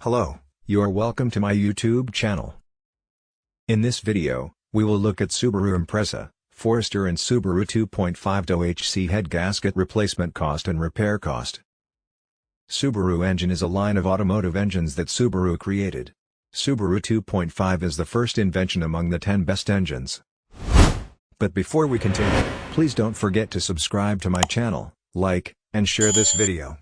Hello, you are welcome to my YouTube channel. In this video, we will look at Subaru Impreza, Forester and Subaru 2.5 dohc head gasket replacement cost and repair cost. Subaru engine is a line of automotive engines that Subaru created. Subaru 2.5 is the first invention among the 10 best engines. But before we continue, please don't forget to subscribe to my channel, like, and share this video.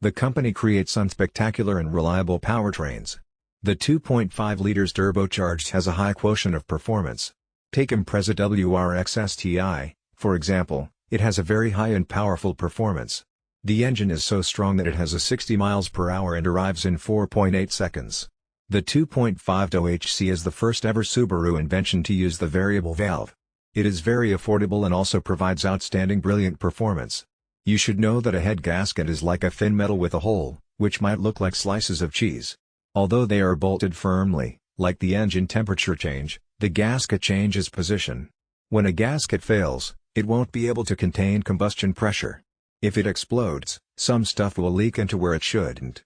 The company creates unspectacular and reliable powertrains. The 2.5 liters turbocharged has a high quotient of performance. Take Impreza WRX STI, for example, it has a very high and powerful performance. The engine is so strong that it has a 60 miles per hour and arrives in 4.8 seconds. The 2.5 dohc is the first ever Subaru invention to use the variable valve. It is very affordable and also provides outstanding brilliant performance. You should know that a head gasket is like a thin metal with a hole, which might look like slices of cheese. Although they are bolted firmly, like the engine temperature change, the gasket changes position. When a gasket fails, it won't be able to contain combustion pressure. If it explodes, some stuff will leak into where it shouldn't.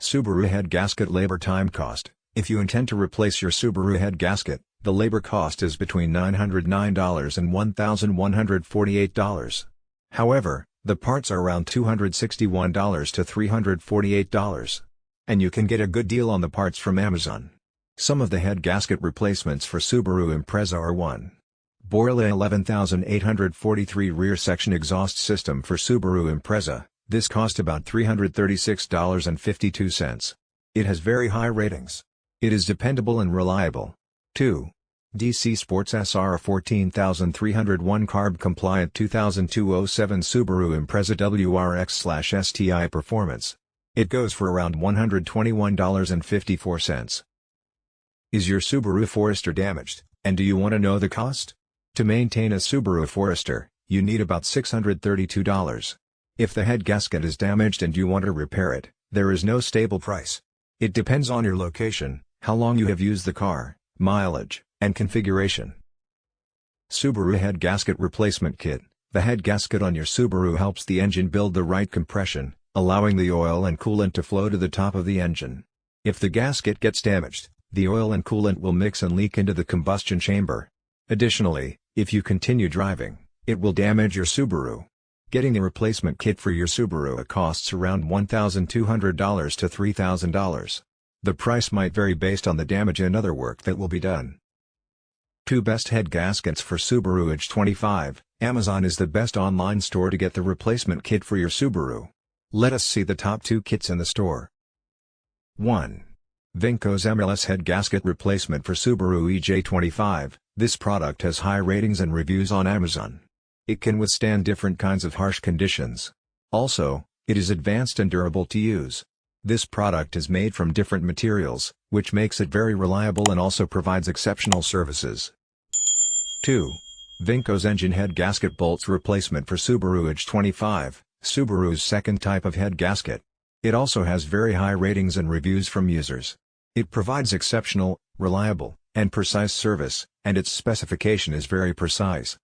Subaru head gasket labor time cost. If you intend to replace your Subaru head gasket, the labor cost is between $909 and $1,148. However, the parts are around $261 to $348. And you can get a good deal on the parts from Amazon. Some of the head gasket replacements for Subaru Impreza are 1. Borla 11843 rear section exhaust system for Subaru Impreza, this cost about $336.52. It has very high ratings. It is dependable and reliable. 2. DC Sports SR 14301 carb compliant 2002-07 Subaru Impreza WRX/STI performance. It goes for around $121.54. Is your Subaru Forester damaged, and do you want to know the cost? To maintain a Subaru Forester, you need about $632. If the head gasket is damaged and you want to repair it, there is no stable price. It depends on your location, how long you have used the car, mileage, and configuration. Subaru Head Gasket Replacement Kit. The head gasket on your Subaru helps the engine build the right compression, allowing the oil and coolant to flow to the top of the engine. If the gasket gets damaged, the oil and coolant will mix and leak into the combustion chamber. Additionally, if you continue driving, it will damage your Subaru. Getting a replacement kit for your Subaru costs around $1,200 to $3,000. The price might vary based on the damage and other work that will be done. 2 best head gaskets for Subaru Age 25. Amazon is the best online store to get the replacement kit for your Subaru. Let us see the top 2 kits in the store. 1. Vinco's MLS head gasket replacement for Subaru EJ25. This product has high ratings and reviews on Amazon. It can withstand different kinds of harsh conditions. Also, it is advanced and durable to use. This product is made from different materials, which makes it very reliable and also provides exceptional services. 2. Vinco's engine head gasket bolts replacement for Subaru Age 25, Subaru's second type of head gasket. It also has very high ratings and reviews from users. It provides exceptional, reliable, and precise service, and its specification is very precise.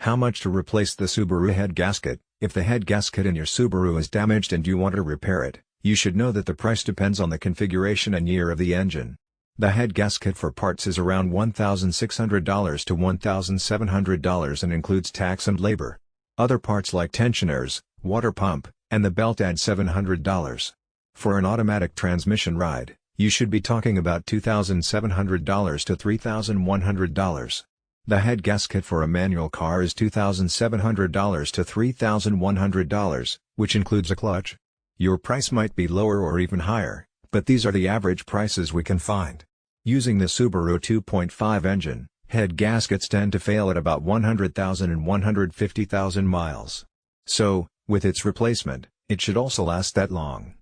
How much to replace the Subaru head gasket? If the head gasket in your Subaru is damaged and you want to repair it, you should know that the price depends on the configuration and year of the engine. The head gasket for parts is around $1,600 to $1,700 and includes tax and labor. Other parts like tensioners, water pump, and the belt add $700. For an automatic transmission ride, you should be talking about $2,700 to $3,100. The head gasket for a manual car is $2,700 to $3,100, which includes a clutch. Your price might be lower or even higher, but these are the average prices we can find. Using the Subaru 2.5 engine, head gaskets tend to fail at about 100,000 and 150,000 miles. So, with its replacement, it should also last that long.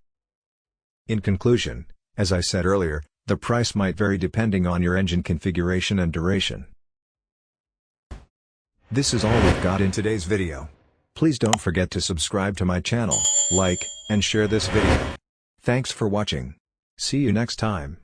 In conclusion, as I said earlier, the price might vary depending on your engine configuration and duration. This is all we've got in today's video. Please don't forget to subscribe to my channel, like, and share this video. Thanks for watching. See you next time.